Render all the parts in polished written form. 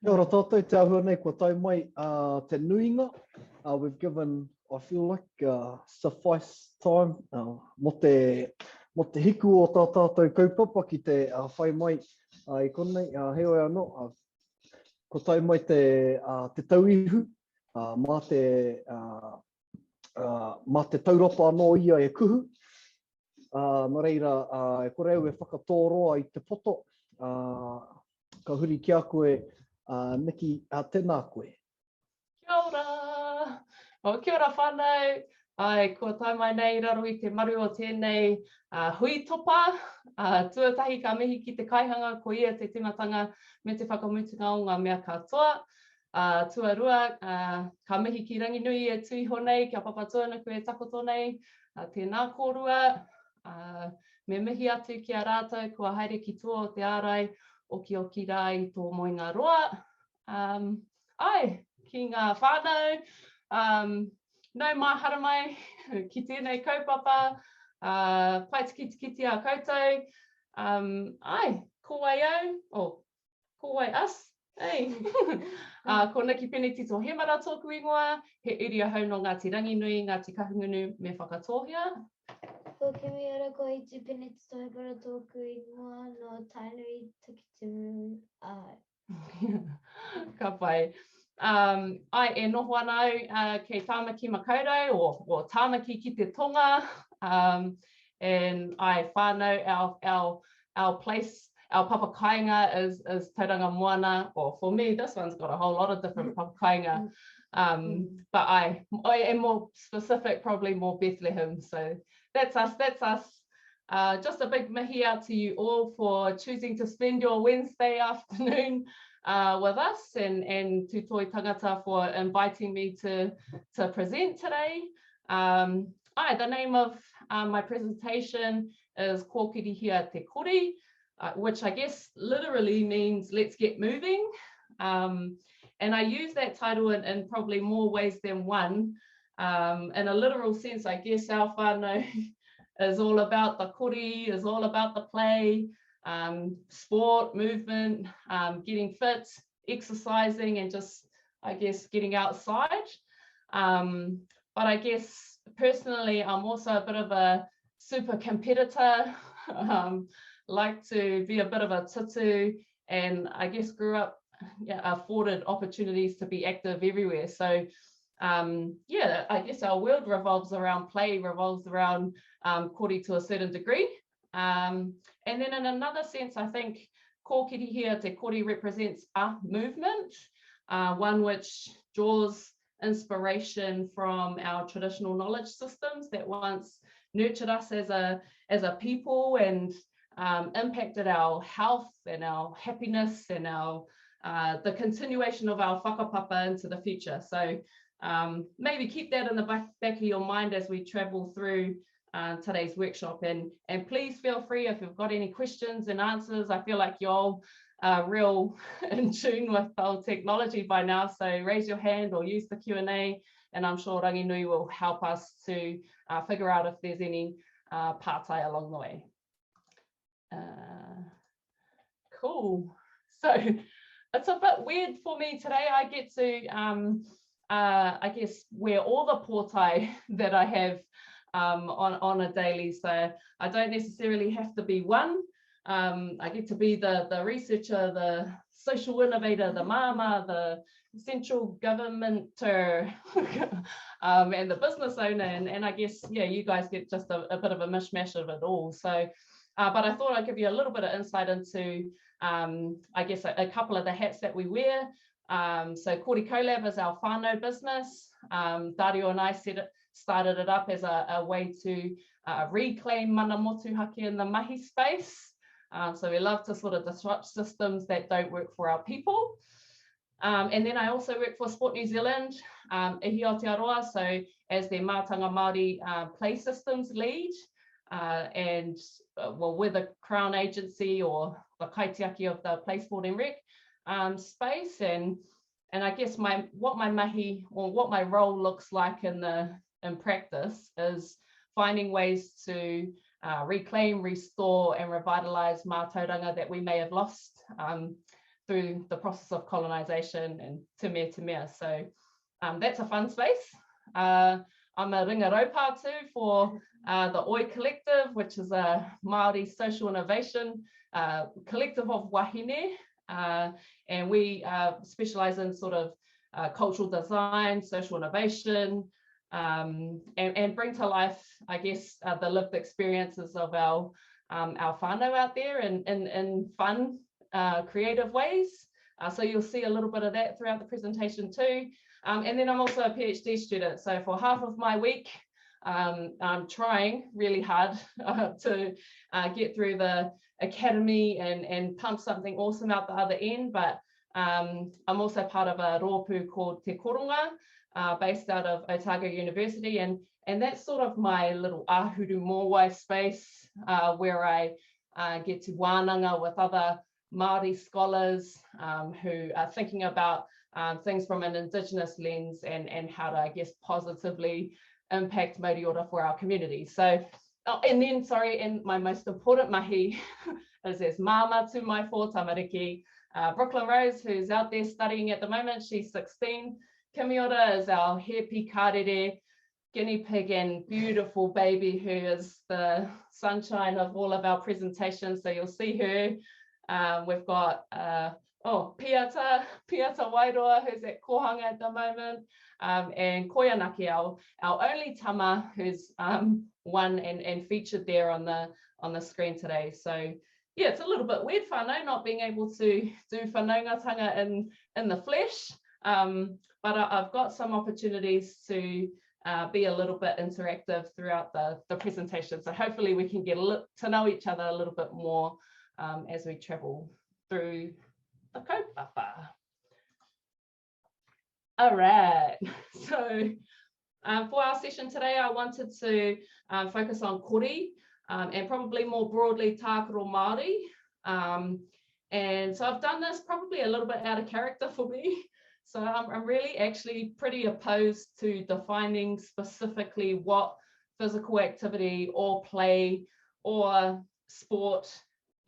Kia ora tātou, te ahua nei kua tau mai te nuinga. We've given, I feel like, suffice time mo te hiku o tā tātou kaupapa ki te whai mai i konei. Heo anō, ko tau mai te tauihu, mā te taurapa anō ia e kuhu. Nō reira, e koreu e whakatōroa i te poto. Ka huri ki a koe, Nikki, tēnā koe. Kia ora! Kia ora whānau. Kua tau mai nei raro i te maru o tēnei hui topa. Tuatahi ka mihi ki te kaihanga, ko ia te timatanga me te whakamutunga o ngā mea katoa. Tuarua, ka mihi ki Ranginui e tui honei, kia papatuana koe e takoto nei. Tēnā kōrua. Me mihi atu ki a rātou, kua haere ki tua o te ārai, oki rai tō moinga roa. Ki ngā whānau, nau mahara mai ki tēnei kaupapa, paitikiti a koutou. Kōwai au, kōwai us, hey. Ko Nikki Penetito-Hemara tōku ingoa, he uri ahau no Ngāti Ranginui, Ngāti Kahungunu me whakatōhia. Ko kimi ora ko Nikki Penetito-Hemara tōku ingoa no Tainui Tukitimu Ka pai. E noho anau kei tāmaki makaurau o tāmaki ki te tonga. And whānau, our place, our papakainga is Tauranga Moana, or for me, this one's got a whole lot of different papakainga. But I am more specific, probably more Bethlehem. So that's us. Just a big mihi out to you all for choosing to spend your Wednesday afternoon with us, and to toi tangata for inviting me to present today. The name of my presentation is Kōkirihia te kori, which I guess literally means let's get moving. And I use that title in probably more ways than one. In a literal sense, I guess our whānau is all about the kori, is all about the play, sport, movement, getting fit, exercising, and just, I guess, getting outside. But I guess personally, I'm also a bit of a super competitor, like to be a bit of a tutu, and I guess grew up afforded opportunities to be active everywhere. So I guess our world revolves around play, revolves around kori to a certain degree. And then in another sense, I think Kōkirihia te kori represents a movement, one which draws inspiration from our traditional knowledge systems that once nurtured us as a people and impacted our health and our happiness and our the continuation of our whakapapa into the future. So maybe keep that in the back of your mind as we travel through today's workshop, and please feel free if you've got any questions and answers. I feel like you're all real in tune with our technology by now, so raise your hand or use the Q&A, and I'm sure Ranginui will help us to figure out if there's any pātai along the way. Cool. So it's a bit weird for me today. I get to I guess wear all the pōtai that I have on a daily, so I don't necessarily have to be one. I get to be the researcher, the social innovator, the mama, the central governmenter, and the business owner, and I guess you guys get just a bit of a mishmash of it all. So but I thought I'd give you a little bit of insight into I guess a couple of the hats that we wear. So Kori Collab is our whānau business. Dario and I started it up as a way to reclaim mana motuhake in the mahi space. So we love to sort of disrupt systems that don't work for our people. And then I also work for Sport New Zealand, ihi Aotearoa, so as their mātauranga Māori play systems lead. And well, we're the Crown agency or the kaitiaki of the play, sport and rec space. And I guess what my mahi or what my role looks like in practice is finding ways to reclaim, restore and revitalize mātauranga that we may have lost through the process of colonization and te mea. So that's a fun space. I'm a ringaropa too for the Oi Collective, which is a Māori social innovation collective of wahine, and we specialize in sort of cultural design, social innovation, and bring to life, I guess, the lived experiences of our whānau out there in fun, creative ways. So you'll see a little bit of that throughout the presentation too. And then I'm also a PhD student. So for half of my week, I'm trying really hard to get through the academy and pump something awesome out the other end. But I'm also part of a rōpū called Te Koronga, based out of Otago University. And that's sort of my little ahuru mōwai space, where I get to wānanga with other Māori scholars who are thinking about things from an Indigenous lens and how to, I guess, positively impact Māori ora for our community. So, and my most important mahi is there's Mama to my four tamariki, Brooklyn Rose, who's out there studying at the moment. She's 16. Kimiora is our happy karere, guinea pig and beautiful baby who is the sunshine of all of our presentations. So you'll see her. We've got Piata Wairoa, who's at Kohanga at the moment, and Koyanaki, our only tama, who's won and featured there on the screen today. So yeah, it's a little bit weird, whānau, not being able to do whanaungatanga in the flesh, but I've got some opportunities to be a little bit interactive throughout the presentation. So hopefully we can get to know each other a little bit more as we travel through the kaupapa. All right, so for our session today, I wanted to focus on kori and probably more broadly Takuru Māori. And so I've done this probably a little bit out of character for me. So I'm really actually pretty opposed to defining specifically what physical activity or play or sport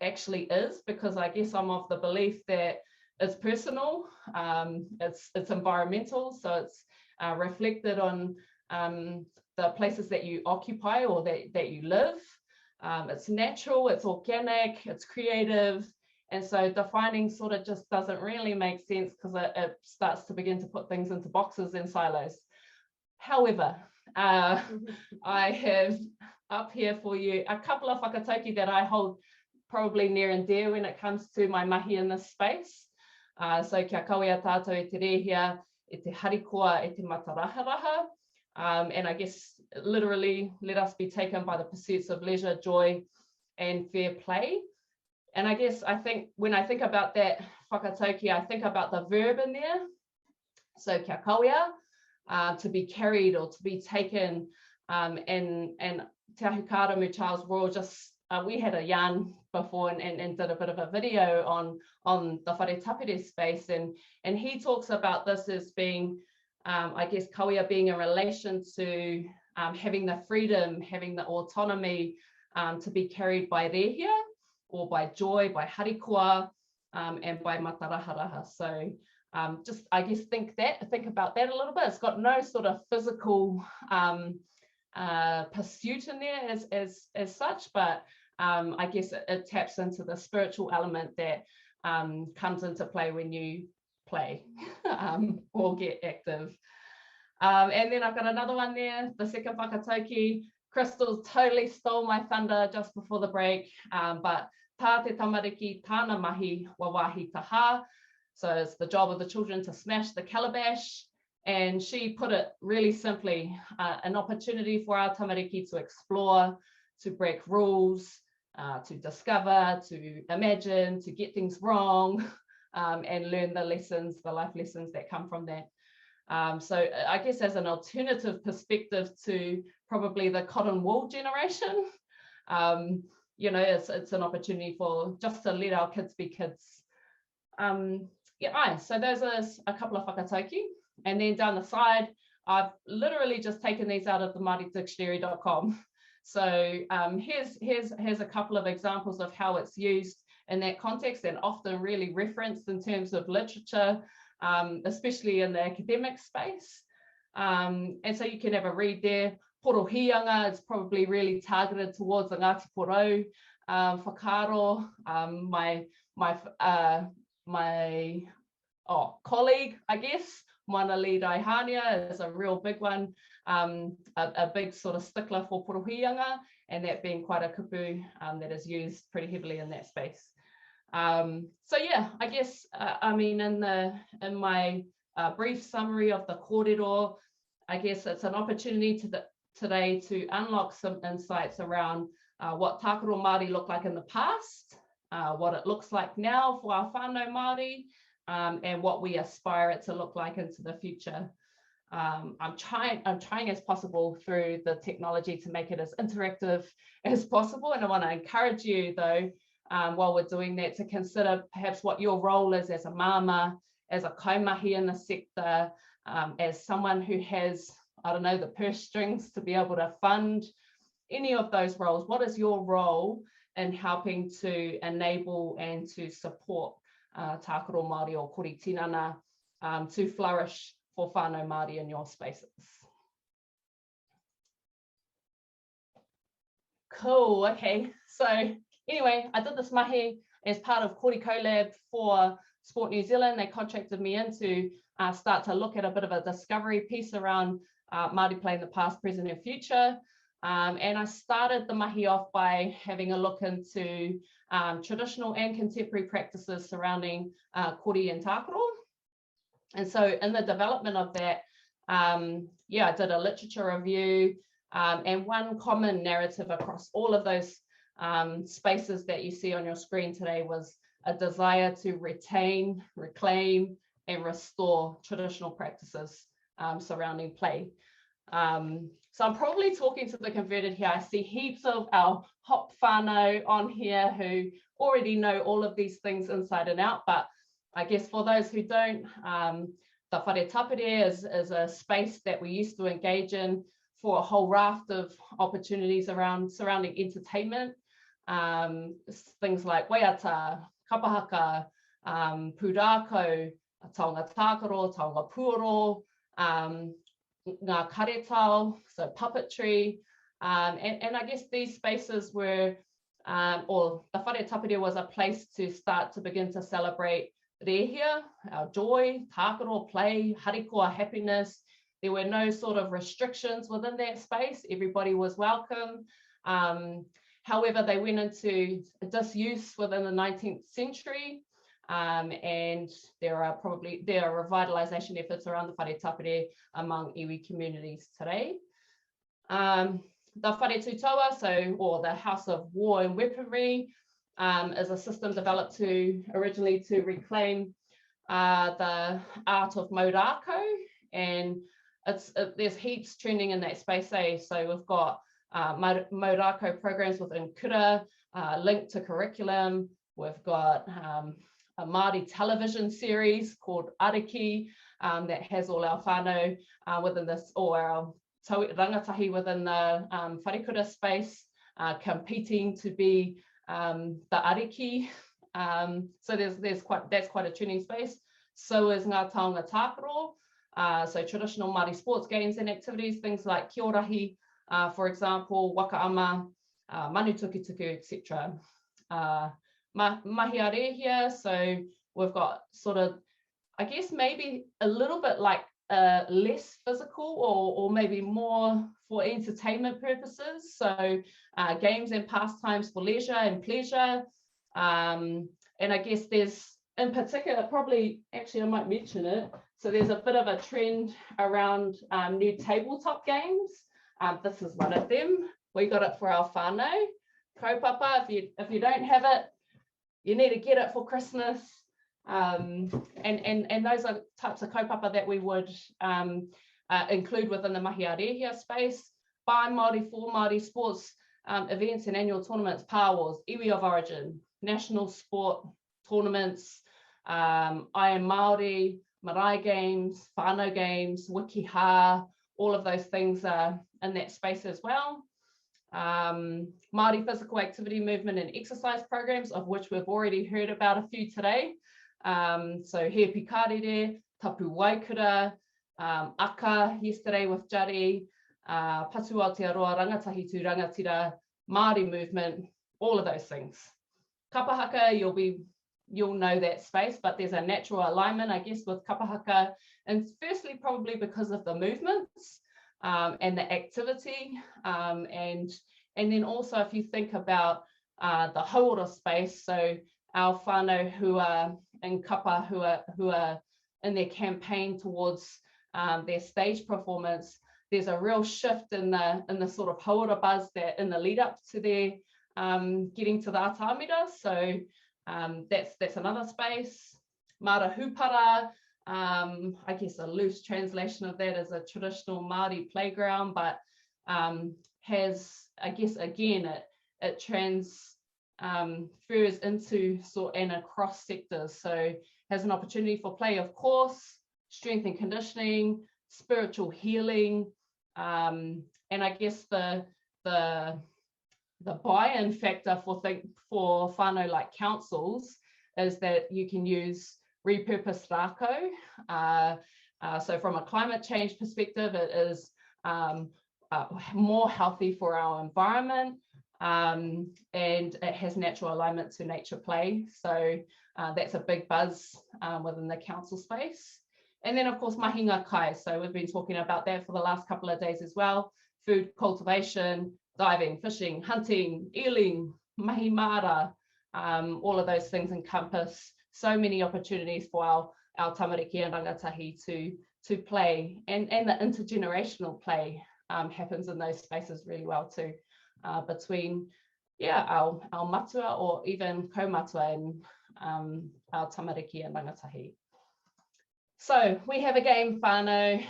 actually is, because I guess I'm of the belief that it's personal, it's environmental, so it's reflected on the places that you occupy or that you live. It's natural, it's organic, it's creative, and so defining sort of just doesn't really make sense because it starts to begin to put things into boxes and silos. However, I have up here for you a couple of whakatauki that I hold probably near and dear when it comes to my mahi in this space. So kia kawea tātou e te rehia, e te harikoa, e te mātauranga. And I guess literally let us be taken by the pursuits of leisure, joy, and fair play. And I guess when I think about that whakatauki, I think about the verb in there. So kia kawea, to be carried or to be taken. And Te Ahu Kāramu Charles Royal we had a yarn before and did a bit of a video on the whare tapere space, and he talks about this as being, I guess, kawea being in relation to having the freedom, having the autonomy to be carried by rehia or by joy, by harikoa, and by mātauranga. So just, I guess, think about that a little bit. It's got no sort of physical pursuit in there as such, but I guess it taps into the spiritual element that comes into play when you play or get active. And then I've got another one there, the second whakatauki. Crystal totally stole my thunder just before the break, but tā te tamariki, tāna mahi, wāwahi tahā. So it's the job of the children to smash the calabash. And she put it really simply, an opportunity for our tamariki to explore, to break rules, to discover, to imagine, to get things wrong, and learn the life lessons that come from that. So I guess as an alternative perspective to probably the cotton wool generation, it's an opportunity for just to let our kids be kids. So those are a couple of whakatauki. And then down the side, I've literally just taken these out of the māoridictionary.com. So here's a couple of examples of how it's used in that context and often really referenced in terms of literature, especially in the academic space. And so you can have a read there. Porohianga is probably really targeted towards the Ngāti Porou, whakaro. My colleague, I guess, Mana Lidai Hania is a real big one, a big sort of stickler for porohianga, and that being quite a kupu that is used pretty heavily in that space. So yeah, I guess, I mean, in my brief summary of the kōrero, I guess it's an opportunity today to unlock some insights around what Takuru Māori looked like in the past, what it looks like now for our whānau Māori, and what we aspire it to look like into the future. I'm trying as possible through the technology to make it as interactive as possible, and I want to encourage you though, while we're doing that, to consider perhaps what your role is as a mama, as a kaimahi in the sector, as someone who has, I don't know, the purse strings to be able to fund any of those roles. What is your role in helping to enable and to support Takuru Māori or kori tinana to flourish for whānau Māori in your spaces? Cool, okay. So anyway, I did this mahi as part of Kori Collab for Sport New Zealand. They contracted me in to start to look at a bit of a discovery piece around Māori play in the past, present and future. And I started the mahi off by having a look into traditional and contemporary practices surrounding kori and Takuru. And so in the development of that, yeah, I did a literature review, and one common narrative across all of those spaces that you see on your screen today was a desire to retain, reclaim, and restore traditional practices surrounding play. So I'm probably talking to the converted here. I see heaps of our hop whānau on here who already know all of these things inside and out, but I guess for those who don't, the whare tapere is a space that we used to engage in for a whole raft of opportunities surrounding entertainment, things like waiata, kapahaka, pūrākau, taonga tākaro, taonga puoro, ngā karetao, so puppetry, and I guess these spaces were, or the whare tapere was a place to start to begin to celebrate rehia, our joy, tākaro, play, harikoa, happiness. There were no sort of restrictions within that space. Everybody was welcome. However, they went into disuse within the 19th century, and there are revitalization efforts around the whare tapere among iwi communities today. The whare tūtaua, or the House of War and Weaponry, is a system developed originally to reclaim the art of maurako, and there's heaps trending in that space. So we've got maurako programs within kura, linked to curriculum. We've got a Māori television series called Ariki that has all our whānau within this, or our rangatahi within the wharekura space, competing to be the Ariki. So that's quite a tuning space. So is ngā taonga tākaro, so traditional Māori sports games and activities, things like kiorahi, for example, wakaama, manu tukutuku, etc. Mahi arehia, so we've got sort of, I guess maybe a little bit like less physical, or maybe more for entertainment purposes. So games and pastimes for leisure and pleasure. And I guess there's, in particular, probably, actually I might mention it, so there's a bit of a trend around new tabletop games. This is one of them. We got it for our whānau. Kaupapa, if you don't have it, you need to get it for Christmas. And those are types of kaupapa that we would include within the mahi arehia space. By Māori, for Māori sports events and annual tournaments, Pāwars, iwi of origin, national sport tournaments, I am Māori, marae games, whānau games, wikiha, all of those things are in that space as well. Māori physical activity, movement and exercise programs, of which we've already heard about a few today. So he pikarere, tapu waikura, aka yesterday with Jari, patu Aotearoa, rangatahi tu rangatira, Māori movement, all of those things. Kapahaka, you'll know that space, but there's a natural alignment, I guess, with kapahaka, and firstly probably because of the movements and the activity, and then also if you think about the hauora space, so our whānau who are in kapa, who are in their campaign towards their stage performance, there's a real shift in the sort of hauora buzz that in the lead up to their getting to the atamira. So that's another space. Mara hupara, I guess a loose translation of that is a traditional Māori playground, but has, I guess, again, it transfers into and across sectors. So has an opportunity for play, of course, strength and conditioning, spiritual healing, and I guess the buy-in factor for whānau like councils is that you can use repurposed rākau. So from a climate change perspective, it is more healthy for our environment, and it has natural alignment to nature play. So that's a big buzz within the council space. And then of course, mahi ngā kai. So we've been talking about that for the last couple of days as well. Food cultivation, diving, fishing, hunting, eeling, mahi mara, all of those things encompass so many opportunities for our tamariki and rangatahi to play, and the intergenerational play happens in those spaces really well too, between our matua or even kaumatua and our tamariki and rangatahi. So we have a game, whānau.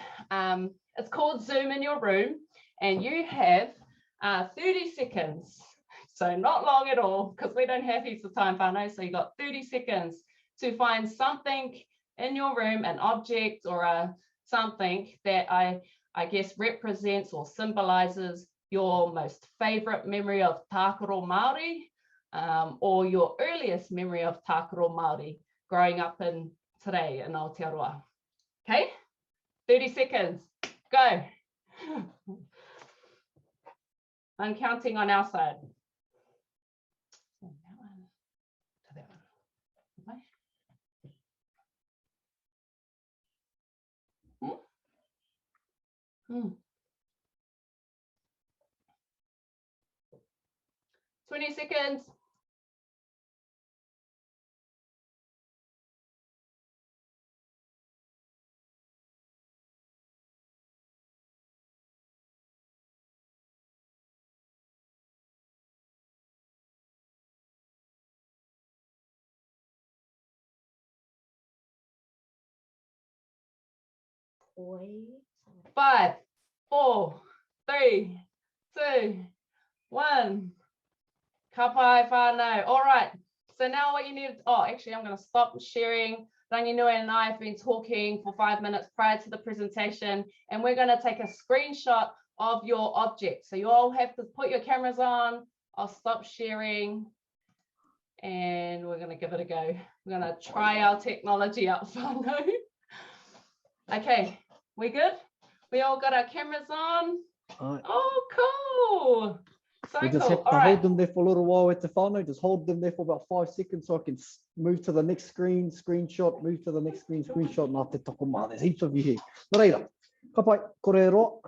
It's called Zoom in Your Room, and you have 30 seconds. So not long at all, because we don't have heaps of time, whānau. So you got 30 seconds to find something in your room, an object or something that I guess represents or symbolizes your most favorite memory of Takuru Māori, or your earliest memory of Takuru Māori growing up in today in Aotearoa. Okay, 30 seconds, go. I'm counting on our side. Hmm. 20 seconds. Five, 4, 3, 2, 1. Ka pai whānau. All right. So now what you need, actually I'm going to stop sharing. Ranginui and I have been talking for 5 minutes prior to the presentation, and we're going to take a screenshot of your object. So you all have to put your cameras on. I'll stop sharing and we're going to give it a go. We're going to try our technology out, whānau. Okay, we good? We all got our cameras on? Oh, cool. So we just have to hold them there for a little while at the whānau. Just hold them there for about 5 seconds so I can move to the next screen, screenshot, move to the next screen, screenshot. Nā te toko mā, there's heaps of you here. Nā reira, ka pai, kōrero.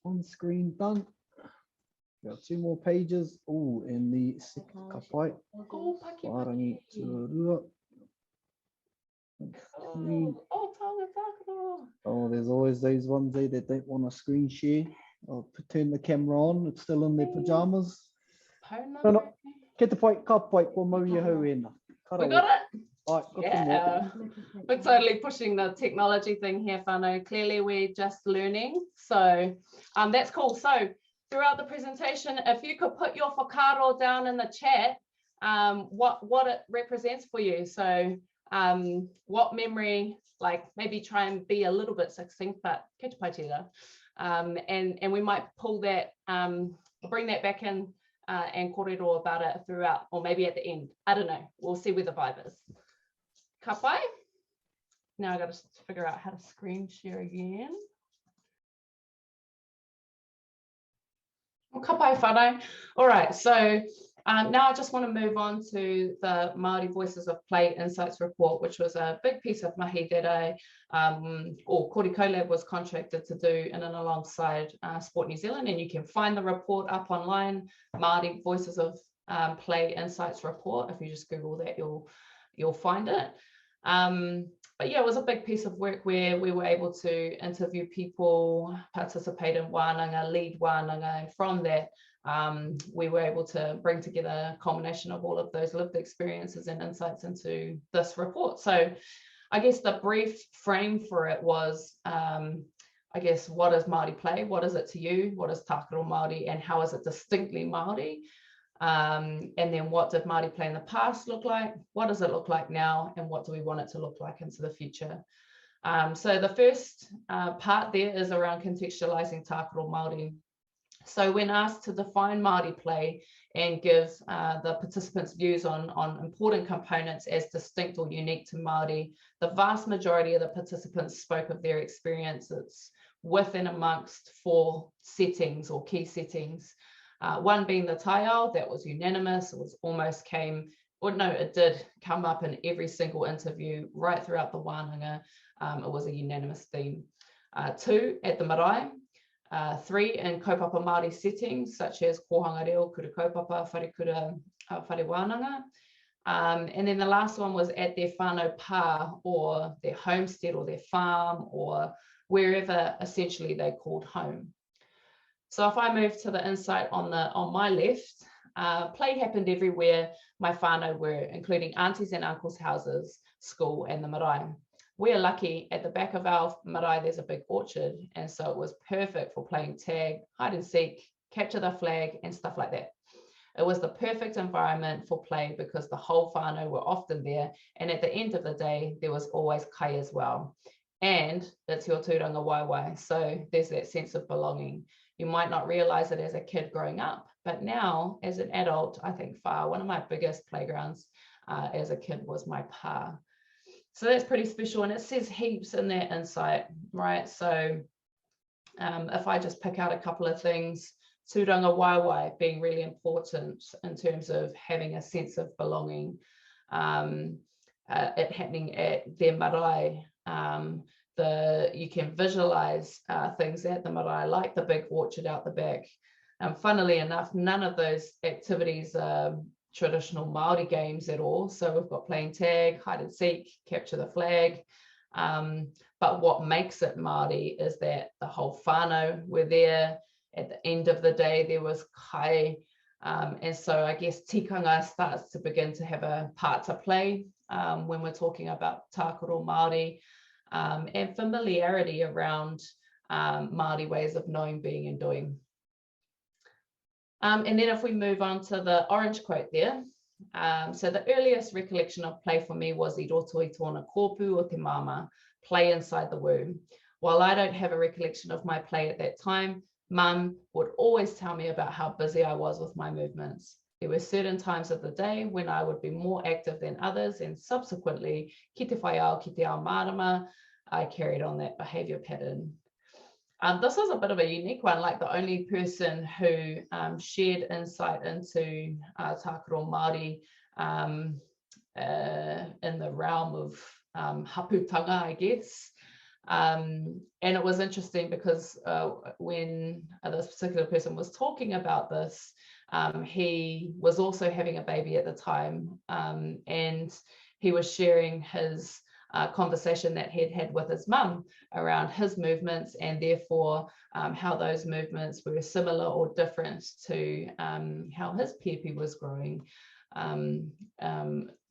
On screen done. We've got 2 more pages. Oh, and the second ka pai. Wārangi tūrua. Oh, there's always those ones there that don't want to screen share. I'll turn the camera on, it's still in their pajamas. No, ke te pai, ka pai, ko mau ia hau ena. We got it? Right, Yeah, we're totally pushing the technology thing here, whānau. Clearly we're just learning, so that's cool. So throughout the presentation, if you could put your whakaro down in the chat, what it represents for you. So what memory, like maybe try and be a little bit succinct, but ke te pai tira. And we might pull that, bring that back in and kōrero about it throughout, or maybe at the end. I don't know. We'll see where the vibe is. Ka pai. Now I got to figure out how to screen share again. Ka pai whānau. All right, so now I just want to move on to the Māori Voices of Play Insights report, which was a big piece of mahi that Kori Collab was contracted to do in and alongside Sport New Zealand, and you can find the report up online, Māori Voices of Play Insights report. If you just Google that, you'll find it. But yeah, it was a big piece of work where we were able to interview people, participate in wānanga, lead wānanga, and from that, we were able to bring together a combination of all of those lived experiences and insights into this report. So I guess the brief frame for it was, I guess, what is Māori play? What is it to you? What is Takuru Māori, and how is it distinctly Māori? And then what did Māori play in the past look like? What does it look like now? And what do we want it to look like into the future? So the first part there is around contextualizing Takuru Māori. So when asked to define Māori play and give the participants' views on important components as distinct or unique to Māori, the vast majority of the participants spoke of their experiences with and amongst 4 settings or key settings. One being the tāna, that was unanimous. It was almost came, or no, it did come up in every single interview right throughout the wānanga. It was a unanimous theme. 2, at the marae. 3, in kaupapa Māori settings, such as kohanga reo, kura kaupapa, wharekura, whare wānanga. And then the last one was at their whānau pā, or their homestead, or their farm, or wherever essentially they called home. So if I move to the insight on my left, play happened everywhere my whānau were, including aunties and uncles' houses, school, and the marae. We're lucky, at the back of our marae there's a big orchard, and so it was perfect for playing tag, hide and seek, capture the flag, and stuff like that. It was the perfect environment for play because the whole whānau were often there, and at the end of the day there was always kai as well. And it's your tūranga wāwahi, so there's that sense of belonging. You might not realize it as a kid growing up, but now as an adult, I think one of my biggest playgrounds as a kid was my pā. So that's pretty special, and it says heaps in that insight, right? So if I just pick out a couple of things, tūranga wāwahi being really important in terms of having a sense of belonging, it happening at their marae. You can visualize things at the marae, like the big orchard out the back. Funnily enough, none of those activities are traditional Māori games at all. So we've got playing tag, hide and seek, capture the flag. But what makes it Māori is that the whole whānau were there. At the end of the day, there was kai. And so I guess tikanga starts to begin to have a part to play when we're talking about Takuru Māori. And familiarity around Māori ways of knowing, being, and doing. And then if we move on to the orange quote there, so the earliest recollection of play for me was I roto I tōna kōpū o te mama, play inside the womb. While I don't have a recollection of my play at that time, Mum would always tell me about how busy I was with my movements. There were certain times of the day when I would be more active than others, and subsequently, ki te whai ao, ki te ao marama, I carried on that behaviour pattern. This was a bit of a unique one, like the only person who shared insight into Takuru Māori in the realm of haputanga, I guess. And it was interesting because when this particular person was talking about this, he was also having a baby at the time, and he was sharing his conversation that he'd had with his mum around his movements, and therefore how those movements were similar or different to how his pepe was growing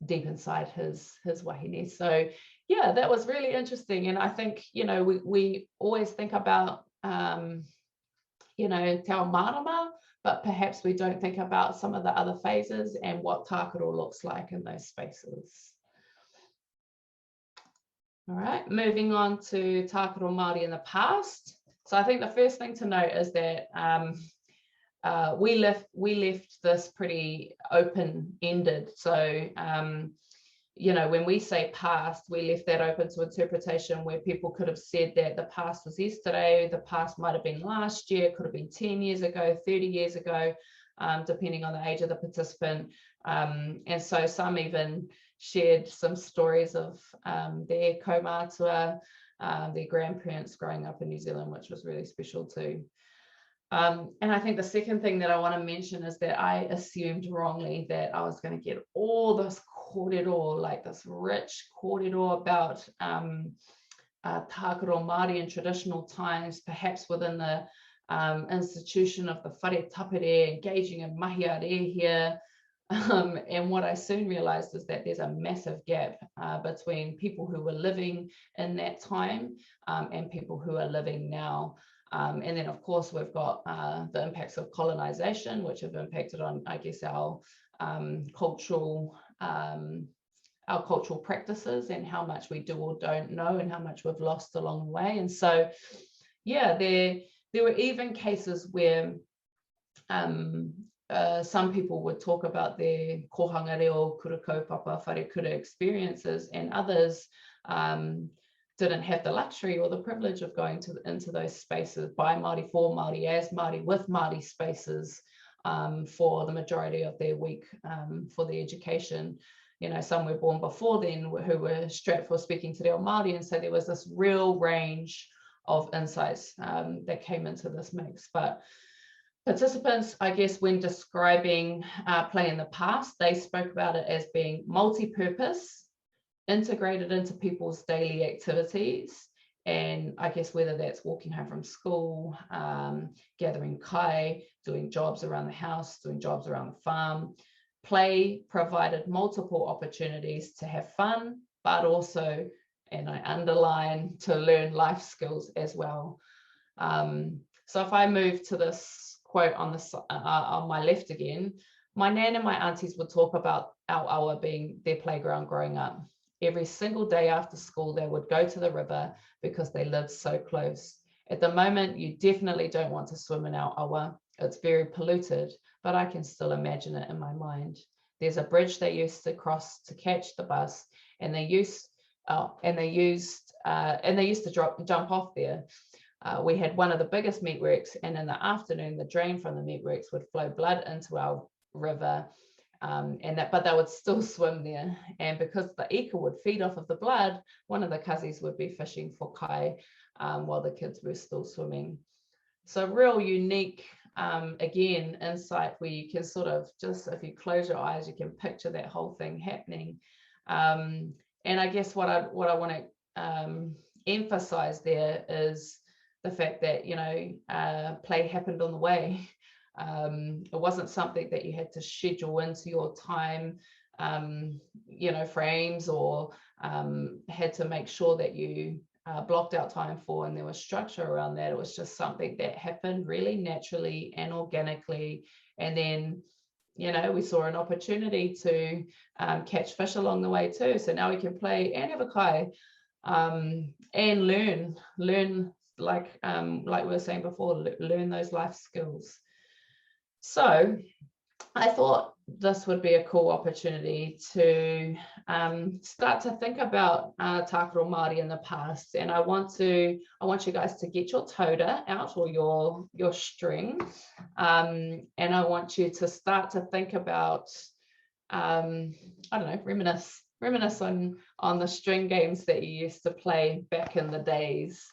deep inside his wahine. So yeah, that was really interesting. And I think, you know, we always think about, you know, te ao marama, but perhaps we don't think about some of the other phases and what Takuru looks like in those spaces. All right, moving on to Takuru Māori in the past. So I think the first thing to note is that we left this pretty open-ended. So you know, when we say past, we left that open to interpretation, where people could have said that the past was yesterday, the past might have been last year, could have been 10 years ago, 30 years ago, depending on the age of the participant. And so some even shared some stories of their kaumātua, their grandparents growing up in New Zealand, which was really special too. And I think the second thing that I want to mention is that I assumed wrongly that I was going to get all this kōrero, like this rich kōrero about Takuru Māori in traditional times, perhaps within the institution of the whare tapere, engaging in mahi here. And what I soon realized is that there's a massive gap between people who were living in that time and people who are living now. And then, of course, we've got the impacts of colonization, which have impacted on, I guess, our cultural practices and how much we do or don't know and how much we've lost along the way. And so, yeah, there were even cases where some people would talk about their kohanga reo, kura kaupapa, whare kura experiences, and others didn't have the luxury or the privilege of going into those spaces by Māori, for Māori, as Māori, with Māori spaces for the majority of their week for their education. You know, some were born before then who were strapped for speaking to reo Māori, and so there was this real range of insights that came into this mix. But participants, I guess, when describing play in the past, they spoke about it as being multi-purpose, integrated into people's daily activities. And I guess whether that's walking home from school, gathering kai, doing jobs around the house, doing jobs around the farm, play provided multiple opportunities to have fun, but also, and I underline, to learn life skills as well. So if I move to this quote on my left again, my nan and my aunties would talk about our awa being their playground growing up. Every single day after school, they would go to the river because they lived so close. At the moment, you definitely don't want to swim in our awa. It's very polluted, but I can still imagine it in my mind. There's a bridge they used to cross to catch the bus, and they used to jump off there. We had one of the biggest meatworks, and in the afternoon, the drain from the meatworks would flow blood into our river. But they would still swim there, and because the ika would feed off of the blood, one of the kasis would be fishing for kai while the kids were still swimming. So real unique, again, insight where you can sort of just, if you close your eyes, you can picture that whole thing happening. And I guess what I want to emphasize there is the fact that, you know, play happened on the way. It wasn't something that you had to schedule into your time, you know, frames, or had to make sure that you blocked out time for, and there was structure around that. It was just something that happened really naturally and organically. And then, you know, we saw an opportunity to catch fish along the way too. So now we can play and have a kai and learn like we were saying before, learn those life skills. So I thought this would be a cool opportunity to start to think about Takuru Māori in the past. And I want you guys to get your toda out, or your string, and I want you to start to think about, I don't know, reminisce on the string games that you used to play back in the days.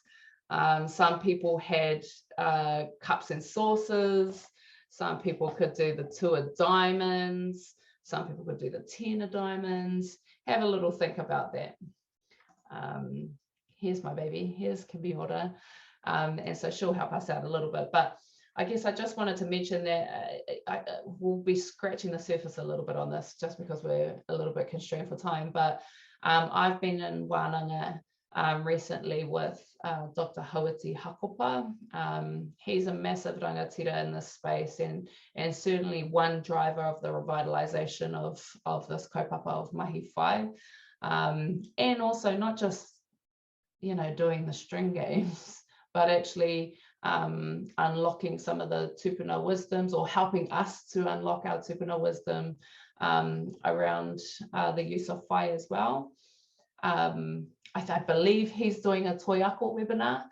Some people had cups and saucers. Some people could do the 2 of diamonds. Some people could do the 10 of diamonds. Have a little think about that. Here's my baby. Here's Kōkirihia. And so she'll help us out a little bit. But I guess I just wanted to mention that we'll be scratching the surface a little bit on this, just because we're a little bit constrained for time. But I've been in Wānanga recently with Dr. Hauiti Hakopa. He's a massive rangatira in this space, and certainly one driver of the revitalization of this kaupapa of mahi whai. And also not just, you know, doing the string games, but actually unlocking some of the tupuna wisdoms, or helping us to unlock our tupuna wisdom around the use of whai as well. I believe he's doing a toi ako webinar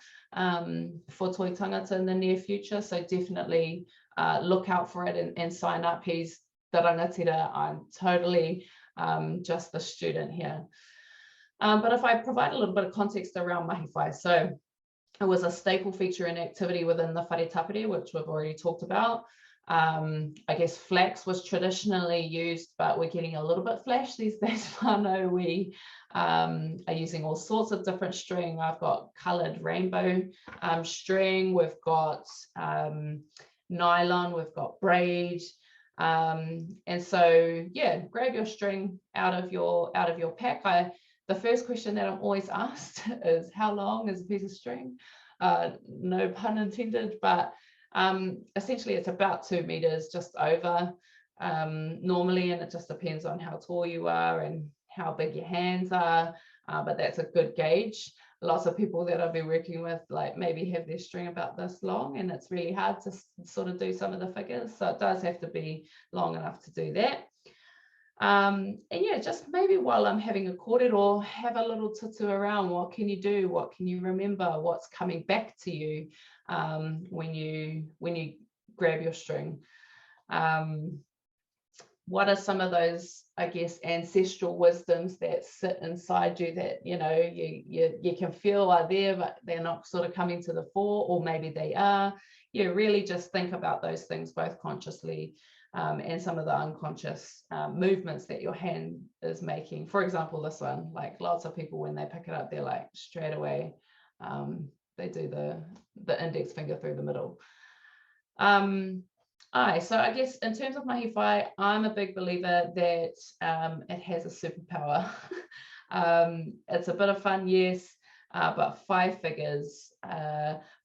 for toi tangata in the near future, so definitely look out for it and sign up. He's the rangatira, I'm totally just the student here. But if I provide a little bit of context around mahi whai, so it was a staple feature and activity within the whare tapere, which we've already talked about. I guess flax was traditionally used, but we're getting a little bit flash these days. Whānau, we are using all sorts of different string. I've got coloured rainbow string, we've got nylon, we've got braid. And so, yeah, grab your string out of your pack. The first question that I'm always asked is, how long is a piece of string? No pun intended, but essentially it's about 2 meters, just over normally, and it just depends on how tall you are and how big your hands are, but that's a good gauge. Lots of people that I've been working with like maybe have their string about this long, and it's really hard to sort of do some of the figures, so it does have to be long enough to do that. And yeah, just maybe while I'm having a kōrero, have a little tutu around. What can you do? What can you remember? What's coming back to you when you grab your string? What are some of those, I guess, ancestral wisdoms that sit inside you that, you know, you can feel are there, but they're not sort of coming to the fore, or maybe they are? Yeah, really just think about those things, both consciously and some of the unconscious movements that your hand is making. For example, this one, like lots of people, when they pick it up, they're like straight away, they do the index finger through the middle. So I guess in terms of mahi whai, I'm a big believer that it has a superpower. It's a bit of fun, yes, but 5 figures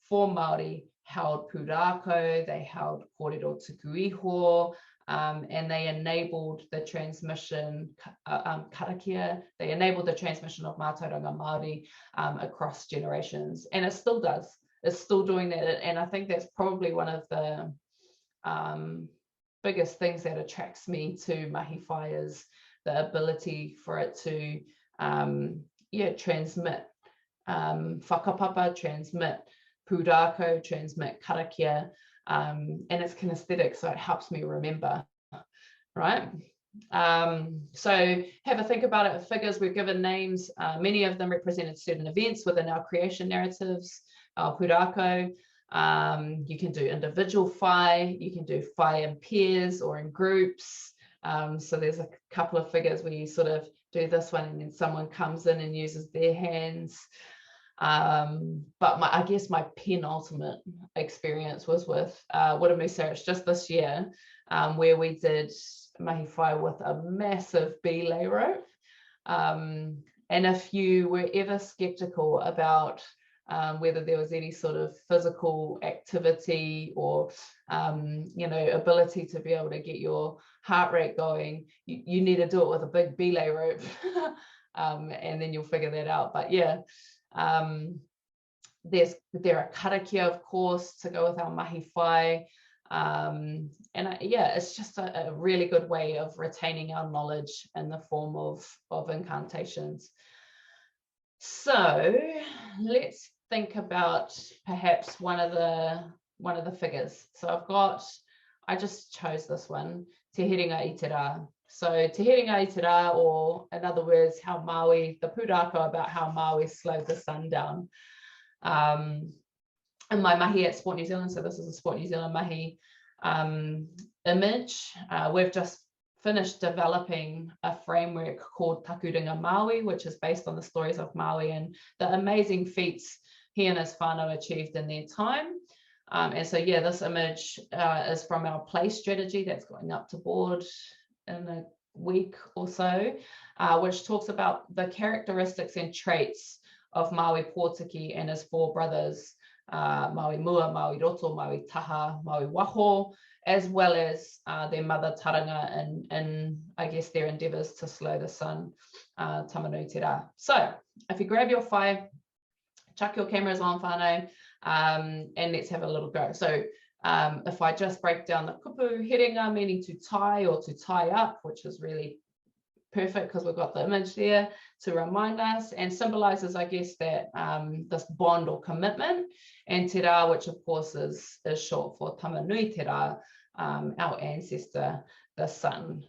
for Māori held pūrākau, they held kōrero tuku iho, and they enabled the transmission, karakia, they enabled the transmission of mātauranga Māori across generations, and it still does. It's still doing that, and I think that's probably one of the biggest things that attracts me to mahi whai, is the ability for it to transmit whakapapa, transmit pūrākau, transmit karakia, and it's kinesthetic, so it helps me remember, right? So have a think about it. Figures, we're given names, many of them represented certain events within our creation narratives, our pūrākau. You can do individual whai, you can do whai in pairs or in groups. So there's a couple of figures where you sort of do this one and then someone comes in and uses their hands. But I guess my penultimate experience was with Wiramu just this year, where we did mahi whai with a massive belay rope. And if you were ever skeptical about whether there was any sort of physical activity or ability to be able to get your heart rate going, you need to do it with a big belay rope, and then you'll figure that out. But yeah, there are karakia, of course, to go with our mahi whai, and it's just a really good way of retaining our knowledge in the form of incantations. So let's think about perhaps one of the figures. So I just chose this one, Te Herenga i te Rā. So Te Herenga i te Rā, or in other words, how Maui, the pūrākau about how Maui slowed the sun down. In my mahi at Sport New Zealand, so this is a Sport New Zealand mahi image, we've just finished developing a framework called Takurunga Maui, which is based on the stories of Maui and the amazing feats he and his whānau achieved in their time. And so, yeah, this image is from our play strategy that's going up to board in a week or so, which talks about the characteristics and traits of Maui Pōtiki and his 4 brothers, Maui Mua, Maui Roto, Maui Taha, Maui Waho, as well as their mother Taranga and I guess their endeavours to slow the sun, Tamanui Te Rā. So if you grab your whai, chuck your cameras on whānau, And let's have a little go. So if I just break down the kupu herenga, meaning to tie or to tie up, which is really perfect because we've got the image there to remind us and symbolizes, I guess, that this bond or commitment, and te rā, which of course is short for tamanui te rā, our ancestor, the sun.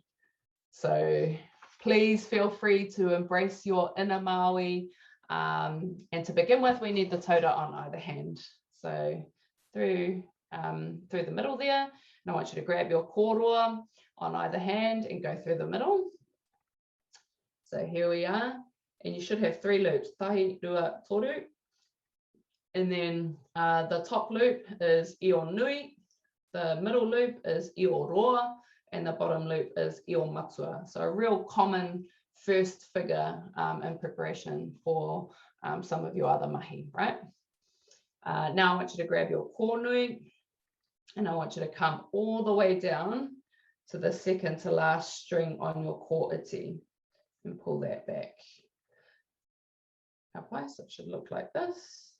So please feel free to embrace your inner Maui. And to begin with, we need the tauta on either hand. So through the middle there, and I want you to grab your kōrero on either hand and go through the middle. So here we are, and you should have 3 loops, tahi, rua, toru. And then the top loop is io nui, the middle loop is io roa, and the bottom loop is io matua. So a real common first figure in preparation for some of your other mahi, right? Now I want you to grab your kōnui, and I want you to come all the way down to the second to last string on your kō'iti and pull that back. So it should look like this.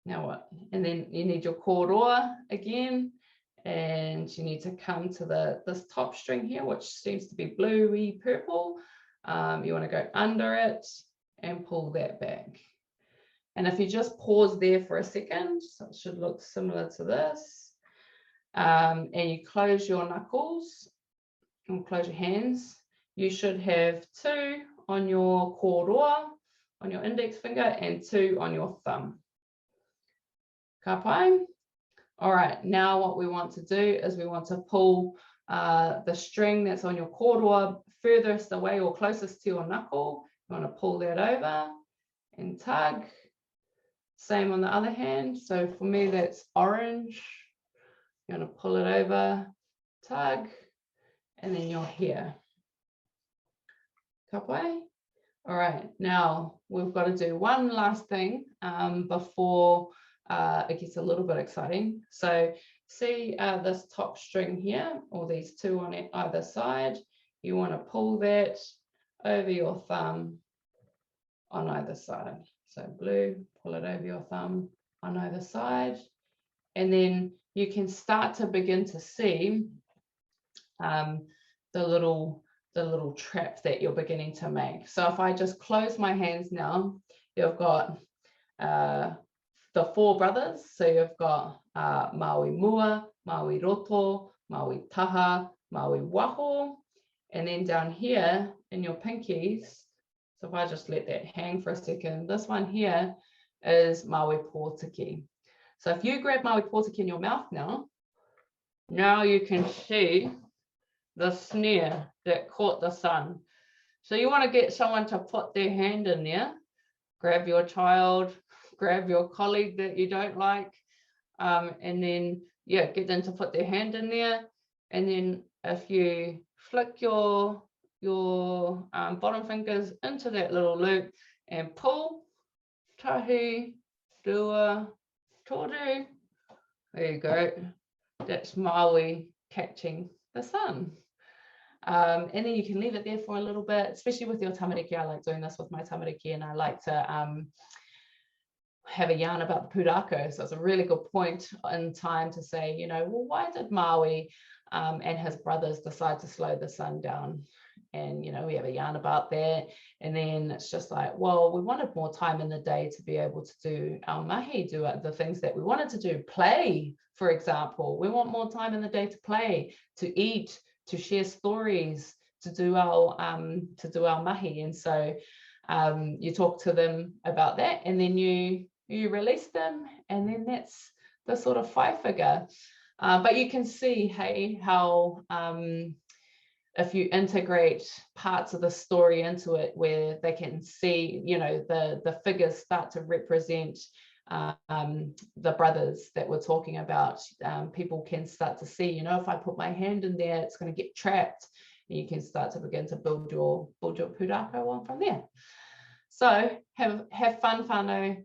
Now what? And then you need your kōroa again, and you need to come to this top string here, which seems to be bluey purple. You want to go under it and pull that back. And if you just pause there for a second, so it should look similar to this, and you close your knuckles and close your hands, you should have 2 on your kōroa, on your index finger, and 2 on your thumb. Ka pai? All right, now what we want to do is we want to pull the string that's on your kōroa furthest away or closest to your knuckle. You want to pull that over and tug. Same on the other hand. So for me, that's orange. You're going to pull it over, tug, and then you're here. Ka pai? All right, now we've got to do one last thing before it gets a little bit exciting. So see this top string here, or these 2 on either side. You want to pull that over your thumb on either side. So blue, pull it over your thumb on either side. And then you can start to begin to see the little trap that you're beginning to make. So if I just close my hands now, you've got the 4 brothers. So you've got Maui Mua, Maui Roto, Maui Taha, Maui Waho. And then down here in your pinkies, so if I just let that hang for a second, this one here is Maui Pōtiki. So if you grab Maui Pōtiki in your mouth now you can see the snare that caught the sun. So you want to get someone to put their hand in there, grab your child, grab your colleague that you don't like, and then get them to put their hand in there. And then if you flick your bottom fingers into that little loop and pull, tahi, rua, toru, there you go. That's Maui catching the sun. And then you can leave it there for a little bit, especially with your tamariki. I like doing this with my tamariki, and I like to have a yarn about the pūrākau. So it's a really good point in time to say, well, why did Maui and his brothers decide to slow the sun down? And, we have a yarn about that. And then it's just like, well, we wanted more time in the day to be able to do our mahi, do the things that we wanted to do, play, for example. We want more time in the day to play, to eat, to share stories, to do our mahi. And so you talk to them about that, and then you release them, and then that's the sort of 5 figure. But you can see, hey, how if you integrate parts of the story into it, where they can see, the figures start to represent the brothers that we're talking about. People can start to see, if I put my hand in there, it's going to get trapped. And you can start to begin to build your pūrākau on from there. So have fun, whānau.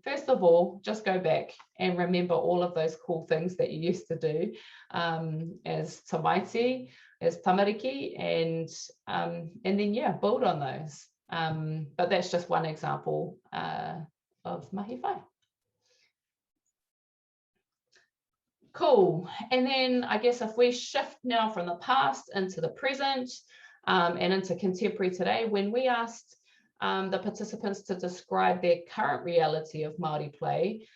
First of all, just go back and remember all of those cool things that you used to do as tamaiti, as tamariki, and then build on those. But that's just one example of mahi whai. Cool. And then I guess if we shift now from the past into the present and into contemporary today, when we asked the participants to describe their current reality of Māori play,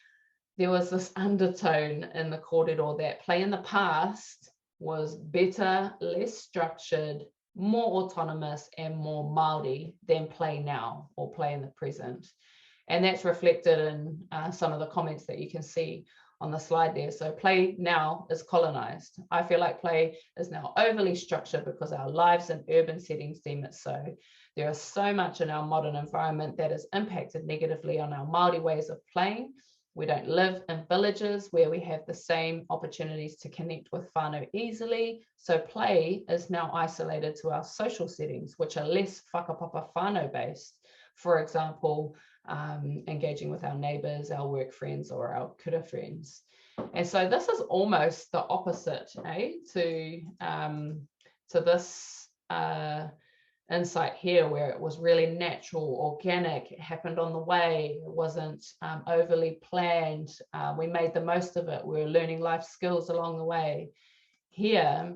there was this undertone in the kōrero that play in the past was better, less structured, more autonomous and more Māori than play now or play in the present. And that's reflected in some of the comments that you can see on the slide there. So play now is colonized. I feel like play is now overly structured because our lives in urban settings deem it so. There is so much in our modern environment that has impacted negatively on our Māori ways of playing. We don't live in villages where we have the same opportunities to connect with whānau easily. So play is now isolated to our social settings, which are less whakapapa whānau based. For example, engaging with our neighbors, our work friends, or our kura friends. And so this is almost the opposite, to this insight here, where it was really natural, organic, it happened on the way, it wasn't overly planned, we made the most of it, we were learning life skills along the way. Here,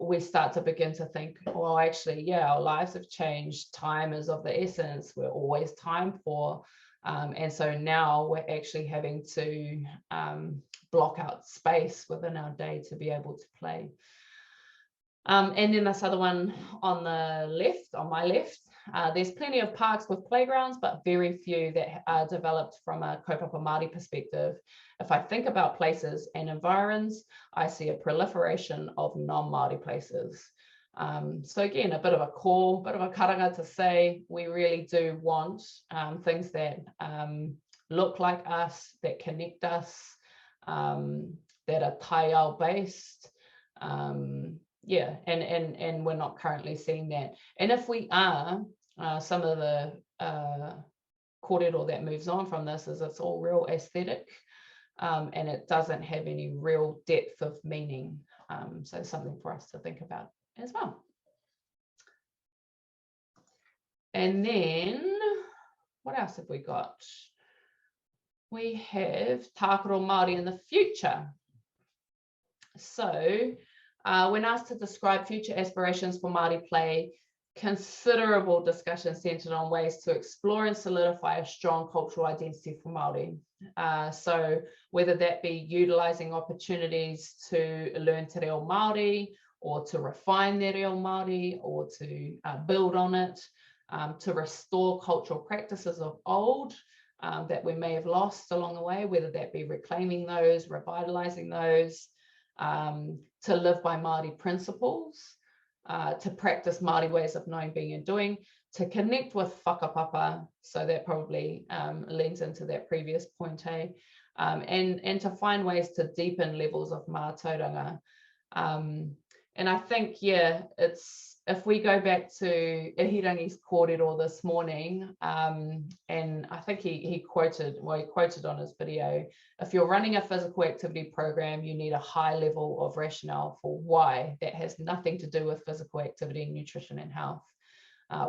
we start to begin to think, well, actually, yeah, our lives have changed, time is of the essence, we're always time poor, and so now we're actually having to block out space within our day to be able to play. And then this other one on the left, on my left, there's plenty of parks with playgrounds, but very few that are developed from a kaupapa Māori perspective. If I think about places and environs, I see a proliferation of non-Māori places. So again, a bit of a call, bit of a karanga to say, we really do want things that look like us, that connect us, that are tāna based. Yeah, and we're not currently seeing that. And if we are, some of the kōrero that moves on from this is it's all real aesthetic, and it doesn't have any real depth of meaning. So something for us to think about as well. And then what else have we got? We have Takuru Māori in the future. So when asked to describe future aspirations for Māori play, considerable discussion centered on ways to explore and solidify a strong cultural identity for Māori. So whether that be utilizing opportunities to learn te reo Māori, or to refine their reo Māori, or to build on it, to restore cultural practices of old that we may have lost along the way, whether that be reclaiming those, revitalizing those, to live by Māori principles, to practice Māori ways of knowing, being and doing, to connect with whakapapa, so that probably leans into that previous point, and to find ways to deepen levels of mātauranga. And I think, yeah, it's, if we go back to Ihirangi's kōrero this morning, and I think he quoted on his video, if you're running a physical activity program, you need a high level of rationale for why. That has nothing to do with physical activity, nutrition and health.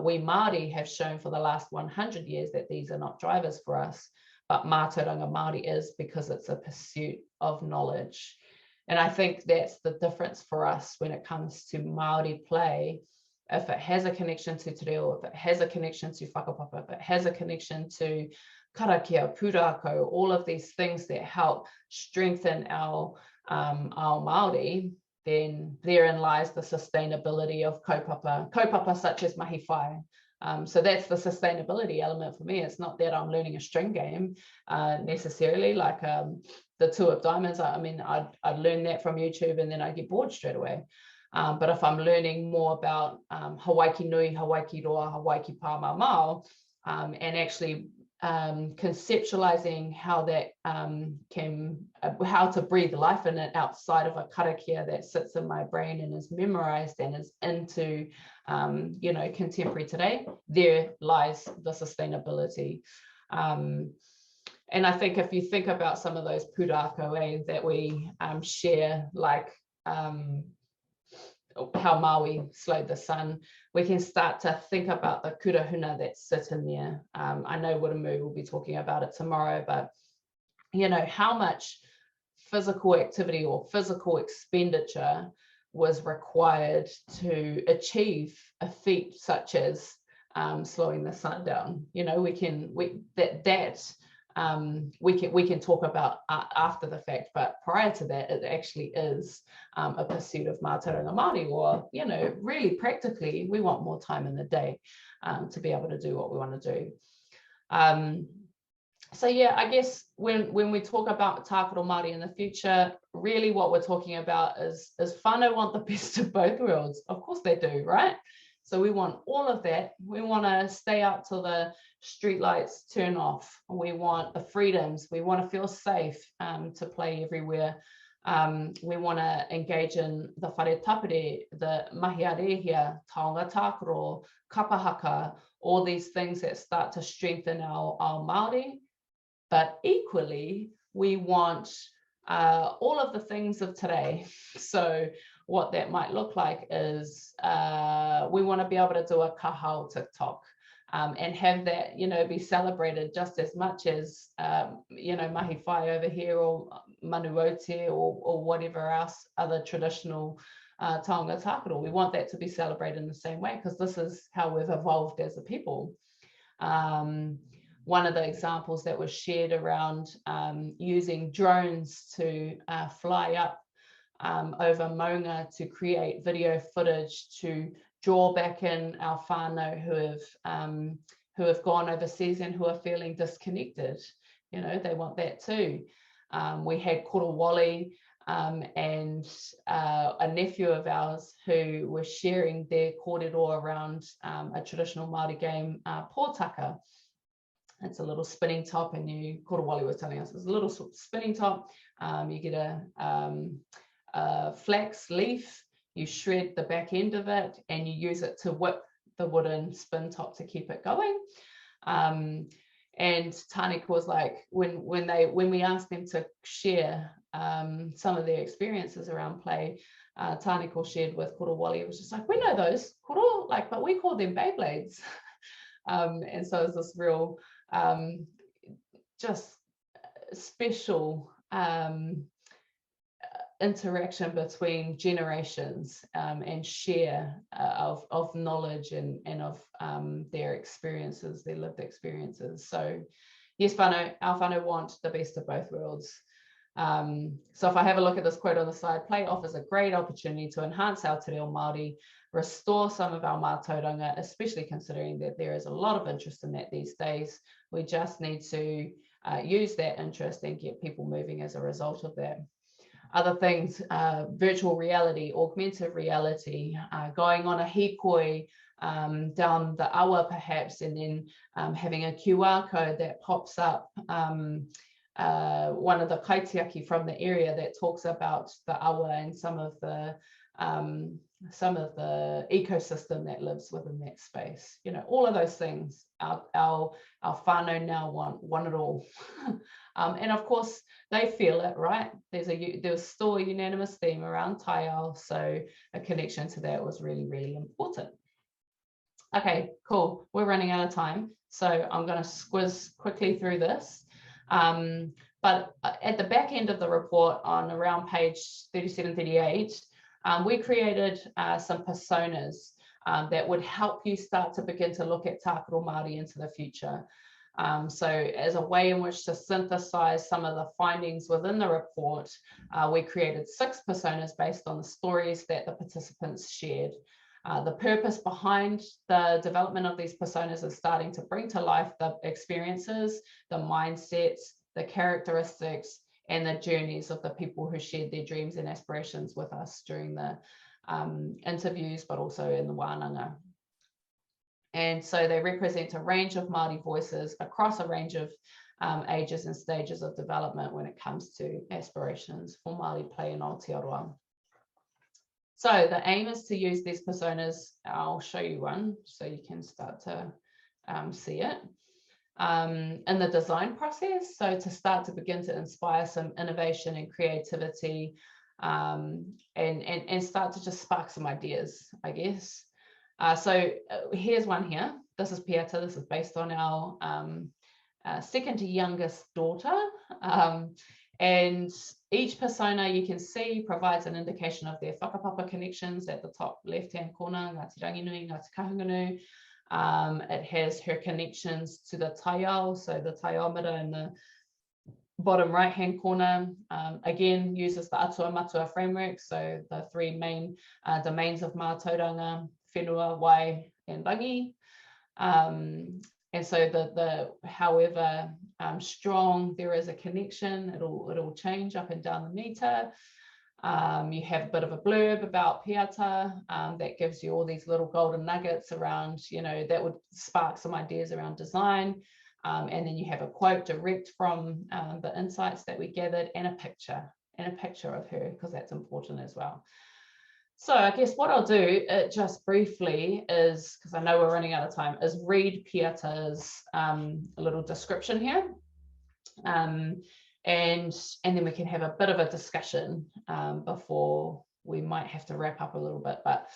We Māori have shown for the last 100 years that these are not drivers for us, but mātauranga Māori is, because it's a pursuit of knowledge. And I think that's the difference for us when it comes to Māori play. If it has a connection to te reo, if it has a connection to whakapapa, if it has a connection to karakia, pūrākau, all of these things that help strengthen our Māori, then therein lies the sustainability of kaupapa such as mahi whai. So that's the sustainability element for me. It's not that I'm learning a string game necessarily, like the Two of Diamonds. I mean, I'd learn that from YouTube and then I'd get bored straight away. But if I'm learning more about Hawaii nui, Hawaii roa, Hawaii pā mā mao, and actually conceptualizing how that how to breathe life in it outside of a karakia that sits in my brain and is memorized and is into you know, contemporary today, there lies the sustainability. And I think if you think about some of those pūrākau that we share, like how Maui slowed the sun, we can start to think about the kurahuna that sit in there. I know Wiramu will be talking about it tomorrow, but you know, how much physical activity or physical expenditure was required to achieve a feat such as slowing the sun down. You know, we can talk about after the fact, but prior to that, it actually is a pursuit of mātauranga Māori, or, you know, really practically, we want more time in the day to be able to do what we want to do. So yeah, I guess when we talk about Takuru Māori in the future, really what we're talking about is whānau want the best of both worlds. Of course they do, right? So we want all of that. We want to stay up till the street lights turn off. We want the freedoms. We want to feel safe to play everywhere. We want to engage in the whare tapere, the mahi arehia, taonga tākaro, kapahaka, all these things that start to strengthen our Māori. But equally, we want all of the things of today. So what that might look like is we want to be able to do a kahao TikTok and have that, you know, be celebrated just as much as, you know, mahi whai over here, or manuote, or whatever else, other traditional taonga tākaro. We want that to be celebrated in the same way, because this is how we've evolved as a people. One of the examples that was shared around using drones to fly up over Maunga to create video footage to draw back in our whānau who have gone overseas and who are feeling disconnected. You know, they want that too. We had Korowali and a nephew of ours who was sharing their kōrero around a traditional Māori game, pōtaka. It's a little spinning top, and Korowali was telling us, it's a little spinning top. You get a flax leaf, you shred the back end of it, and you use it to whip the wooden spin top to keep it going. And Tāna was like, when we asked them to share some of their experiences around play, Tāna shared with Korowali, it was just like, we know those koro, like, but we call them Beyblades. And so it's this real just special interaction between generations and share of knowledge and of their experiences, their lived experiences. So yes, our whānau want the best of both worlds. So if I have a look at this quote on the side, play offers a great opportunity to enhance our te reo Māori, restore some of our mātauranga, especially considering that there is a lot of interest in that these days. We just need to use that interest and get people moving as a result of that. Other things, virtual reality, augmented reality, going on a hikoi down the awa perhaps, and then having a QR code that pops up, one of the kaitiaki from the area that talks about the awa and some of the ecosystem that lives within that space. You know, all of those things, our whānau now want it all. And of course, they feel it, right? There's still a unanimous theme around taiao, so a connection to that was really, really important. Okay, cool. We're running out of time, so I'm going to squiz quickly through this. But at the back end of the report, on around page 37, 38, we created some personas that would help you start to begin to look at Takuru Māori into the future. So as a way in which to synthesize some of the findings within the report, we created 6 personas based on the stories that the participants shared. The purpose behind the development of these personas is starting to bring to life the experiences, the mindsets, the characteristics, and the journeys of the people who shared their dreams and aspirations with us during the interviews, but also in the wānanga. And so they represent a range of Māori voices across a range of ages and stages of development when it comes to aspirations for Māori play in Aotearoa. So the aim is to use these personas. I'll show you one so you can start to see it. In the design process, so to start to begin to inspire some innovation and creativity, and start to just spark some ideas, I guess. So here's one here. This is Pieta. This is based on our second to youngest daughter. And Each persona you can see provides an indication of their whakapapa connections at the top left-hand corner, Ngāti Ranginui, Ngāti Kahungunu. It has her connections to the taiao, so the taiometer in the bottom right-hand corner. Again, uses the atua matua framework, so the three main domains of mātauranga, whenua, wai, and rangi. And so however strong there is a connection, it'll change up and down the meter. You have a bit of a blurb about piata that gives you all these little golden nuggets around, that would spark some ideas around design. And then you have a quote direct from the insights that we gathered, and a picture of her, because that's important as well. So I guess what I'll do just briefly is, because I know we're running out of time, is read Piata's a little description here. And then we can have a bit of a discussion before we might have to wrap up a little bit. But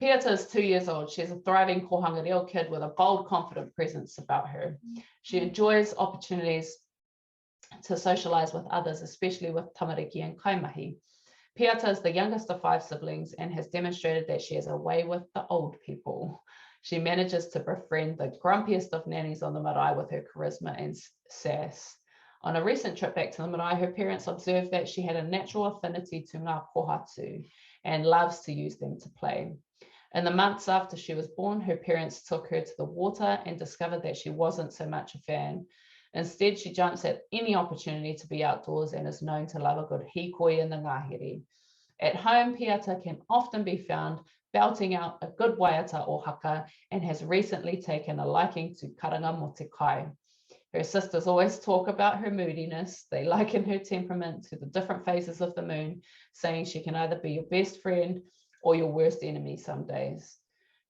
Piata is 2 years old. She's a thriving kohanga reo kid with a bold, confident presence about her. She enjoys opportunities to socialize with others, especially with tamariki and kaimahi. Piata is the youngest of 5 siblings and has demonstrated that she has a way with the old people. She manages to befriend the grumpiest of nannies on the marae with her charisma and sass. On a recent trip back to the marae, her parents observed that she had a natural affinity to ngā kohatu and loves to use them to play. In the months after she was born, her parents took her to the water and discovered that she wasn't so much a fan. Instead, she jumps at any opportunity to be outdoors and is known to love a good hikoi in the ngahere. At home, Piata can often be found belting out a good waiata or haka, and has recently taken a liking to karanga mo te kai. Her sisters always talk about her moodiness. They liken her temperament to the different phases of the moon, saying she can either be your best friend or your worst enemy some days.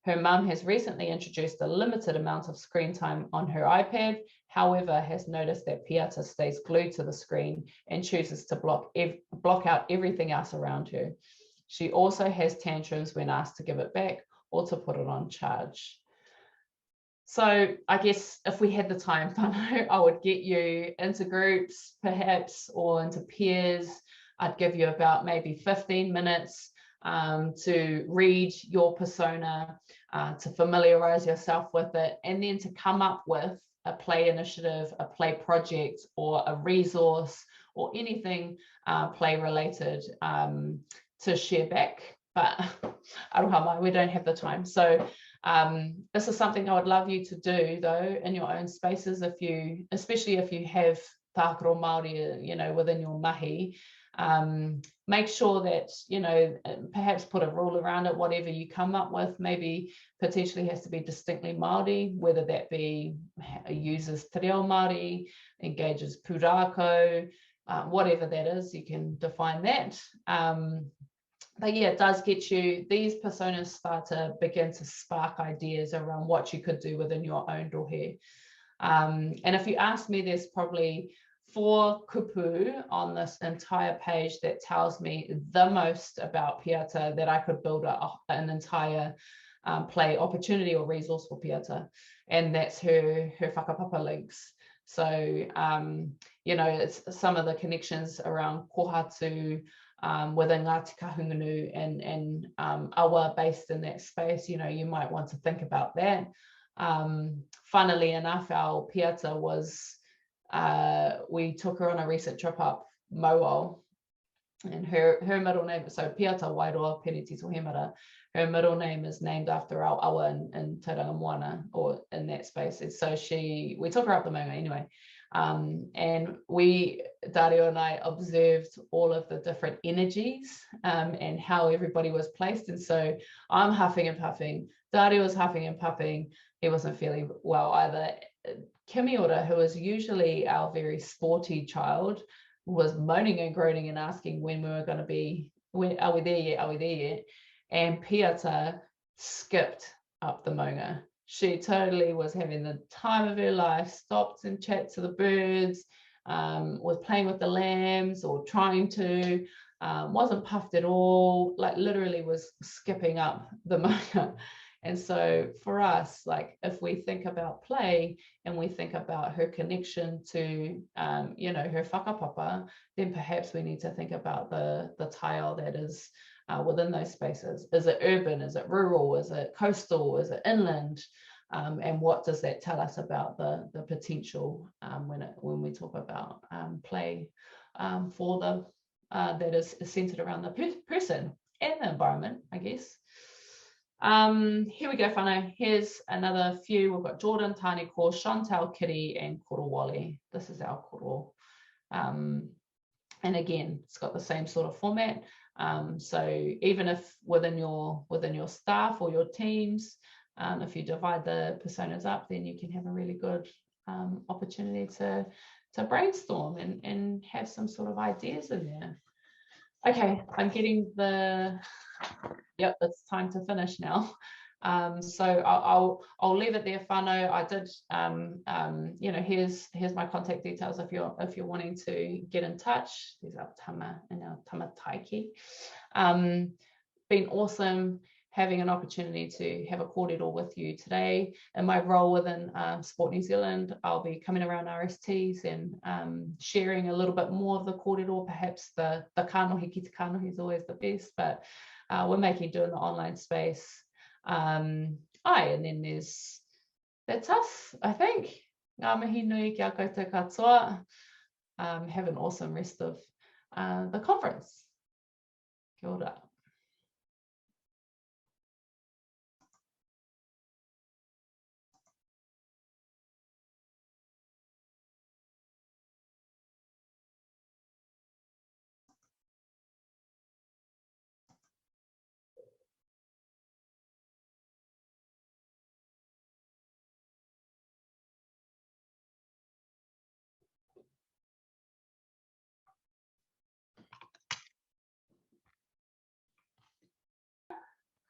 Her mum has recently introduced a limited amount of screen time on her iPad, however, has noticed that Piata stays glued to the screen and chooses to block out everything else around her. She also has tantrums when asked to give it back or to put it on charge. So I guess if we had the time, I would get you into groups perhaps, or into peers. I'd give you about maybe 15 minutes to read your persona, to familiarize yourself with it, and then to come up with a play initiative, a play project, or a resource, or anything play related to share back. But aroha, we don't have the time. So this is something I would love you to do, though, in your own spaces, especially if you have Takuru Māori, within your mahi. Make sure that, perhaps put a rule around it. Whatever you come up with, maybe potentially has to be distinctly Māori, whether that be uses te reo Māori, engages pūrākau, whatever that is, you can define that. But yeah, it does get you, these personas start to begin to spark ideas around what you could do within your own rohe. And if you ask me, there's probably 4 kupu on this entire page that tells me the most about Piata, that I could build an entire play opportunity or resource for Piata, and that's her whakapapa links. So, it's some of the connections around kohatu within Ngāti Kahungunu and awa based in that space. You might want to think about that. Funnily enough, our Piata was, we took her on a recent trip up Mauao, and her middle name, so Piata Wairoa Penetito-Hemara, her middle name is named after our awa in Tauranga Moana, or in that space. And so we took her up the maunga anyway. And Dario and I observed all of the different energies and how everybody was placed. And so I'm huffing and puffing, Dario was huffing and puffing, he wasn't feeling well either. Kimiora, who is usually our very sporty child, was moaning and groaning and asking when we were going to be, are we there yet? And Piata skipped up the maunga. She totally was having the time of her life, stopped and chat to the birds, was playing with the lambs or trying to, wasn't puffed at all, like literally was skipping up the maunga. And so for us, like if we think about play and we think about her connection to, you know, her whakapapa, then perhaps we need to think about the tile that is within those spaces. Is it urban? Is it rural? Is it coastal? Is it inland? And what does that tell us about the potential when we talk about play for the that is centered around the person and the environment, I guess. Here we go, whānau. Here's another few. We've got Jordan, Tāne Ko, Chantal, Kitty, and Korowale. This is our koro. And again, it's got the same sort of format. So even if within your staff or your teams, if you divide the personas up, then you can have a really good opportunity to brainstorm and have some sort of ideas in there. Okay, I'm getting yep, it's time to finish now. So I'll leave it there, whānau. I did, you know, here's my contact details if you're wanting to get in touch. There's our tama and our tamariki. Been awesome having an opportunity to have a kōrero with you today. In my role within Sport New Zealand, I'll be coming around RSTs and sharing a little bit more of the kōrero. Perhaps the kanohi, ki te kanohi is always the best, but we're making do in the online space. And then that's us, I think. Ngā mihi nui kia koutou katoa. Have an awesome rest of the conference. Kia ora.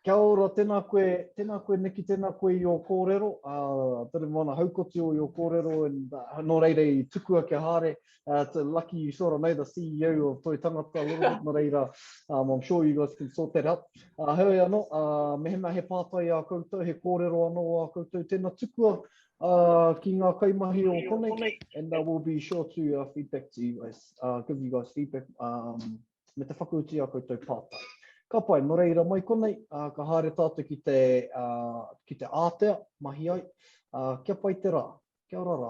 Kia ora, tēnā koe Nikki, tēnā koe i o Kōrero. Tere mana haukoti o Kōrero, and nō reira I tukua kia haere. It's lucky you sort of know the CEO of Toi Tangata a little bit, nō reira. I'm sure you guys can sort that out. Heoi anō, mehena he pātai a koutou, he kōrero anō a koutou. Tēnā tukua ki ngā kaimahi o konei, and we'll be sure to feedback to you guys, give you guys feedback me te whakauti a koutou pātai. Ka pai, nō reira mai konei, ka haere tātou ki te ātea, mahi ai, kia pai te rā, kia ora rā.